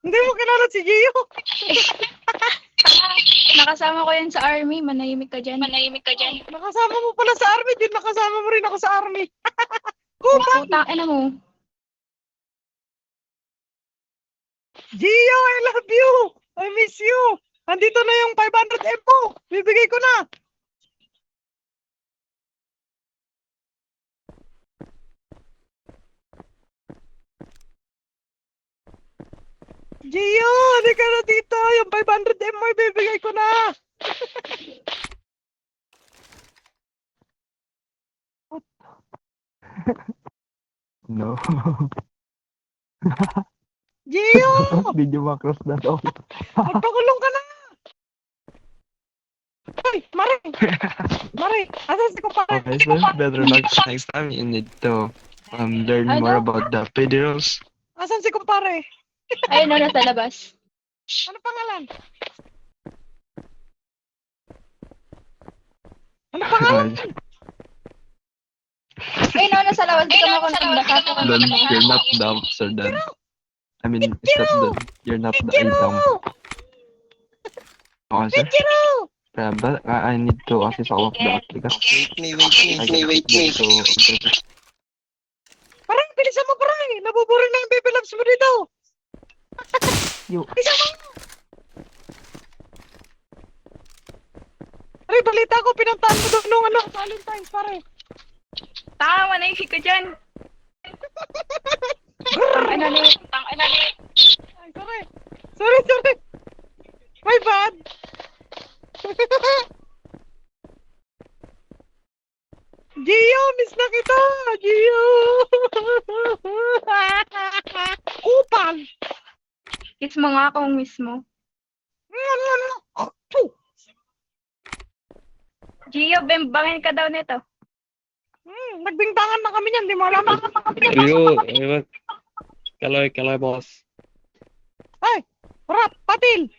Hindi mo kilala si Gio. Nakasama ko yan sa army. Manahimik ka dyan. Nakasama mo pala sa army. Din nakasama mo rin ako sa army. Kupal! Putang ina mo. Gio, I love you! I miss you! Andito na yung 500M mo! Bibigay ko na! Gio, hindi ka na dito! Yung 500M mo, bibigay ko na! No. Gio! Did you macross that all? Magpakulong ka na! Ay, Mare! Mare, asan si kumpare? Okay, so better luck next time. You need to learn more about the PD rules. Asan si kumpare? Ayun na, nasa labas. Ano pangalan? Ano pangalan? Ayun na, nasa labas. Di ka mo ako nakabasa. Then you're not dumb, sir. Then I mean, it's not the you're not dumb. Okay, sir. Giro! But I need to assist all of that because Wait me. Parang, bilisan mo parang! Nabuburin na yung baby loves mo dito! you Bilisan mo! Pare, balita ko, pinuntahan mo doon nung Valentine's, pare. Tama, manahimik ka dyan. Tang ina ni. Ay, sorry. My bad. Gio, miss na kita! Gio! Kupal! Kiss mo nga akong miss mo. Gio, bembangin ka daw nito. Nagbintangan na kami niyan, di mo alam. Ayo, kaloy boss. Ay, warap, patil!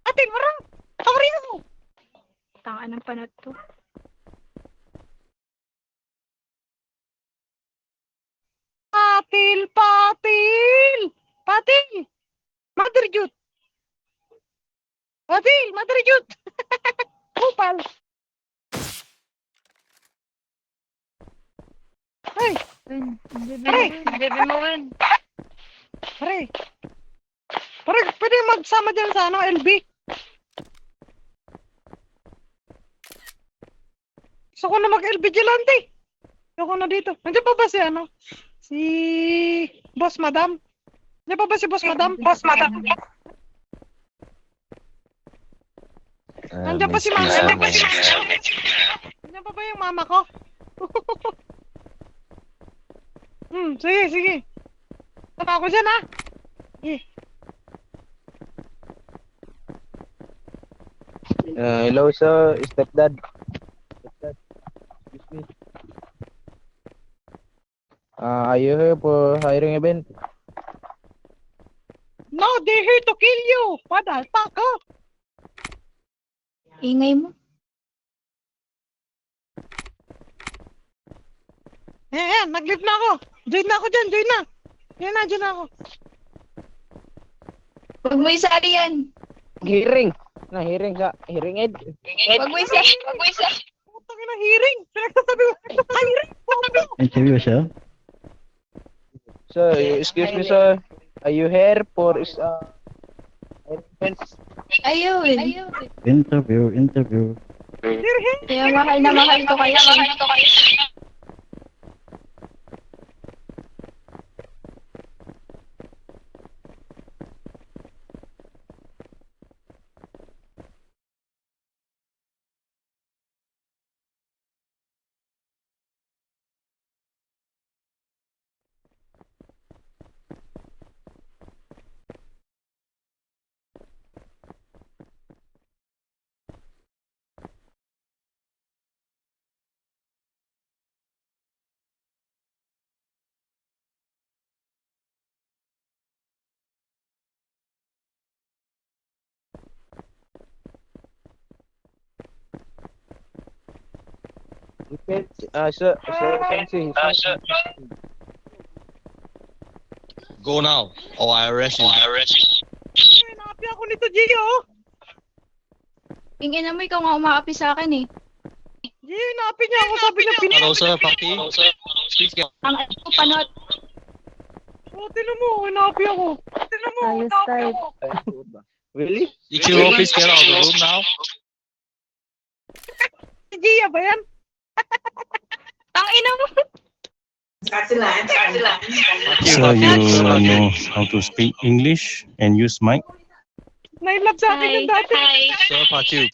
Patil, warap! How are you? Tanga ng panot to. Patil! Mother Jute! Kupal! Ay, Bebe mo win. pare, pwede magsama dyan sa LB? Gusto ko na mag-LB Gelante. Gusto ko na dito. Nandiyan pa ba si Boss Madam? Nandiyan pa ba si Boss Madam? Nandiyan pa si Mama. Nandiyan pa ba yung mama ko? Sige. Tama ako dyan, ha? Hello sir, stepdad. Excuse me. Are you here for hiring event? No, they're here to kill you. Padal, taka. Ingay mo. Yan, nag-live na ako. Join na ako dyan. Yan na ako. Huwag mo isali yan. Hearing aid. Huwag mo isali. Putang ina, hearing. Pinagsasabi mo, hearing. interview siya? Sir, excuse me sir. Are you here for event? Ayun. Interview. They're here. Kaya mahal na mahal ko kayo. Sir, sir, Go now, or I arrest you. Inapi ako nito, Gio. Tingin mo ikaw nga umaapi sa akin eh. Gio, inapi niya ako. Sabi niya, pinili. Hello, sir. Paki. Please get. Ang ano ko panot. Oh, tinan mo, inapi ako. Tinan mo, Ayos, inapi type. ako. Really? Ichiro, please get out of the room now. Si Gia ba yan? Ang ina mo. So you know how to speak English and use mic? Nailab sa akin yung dati. Sir, Pachu.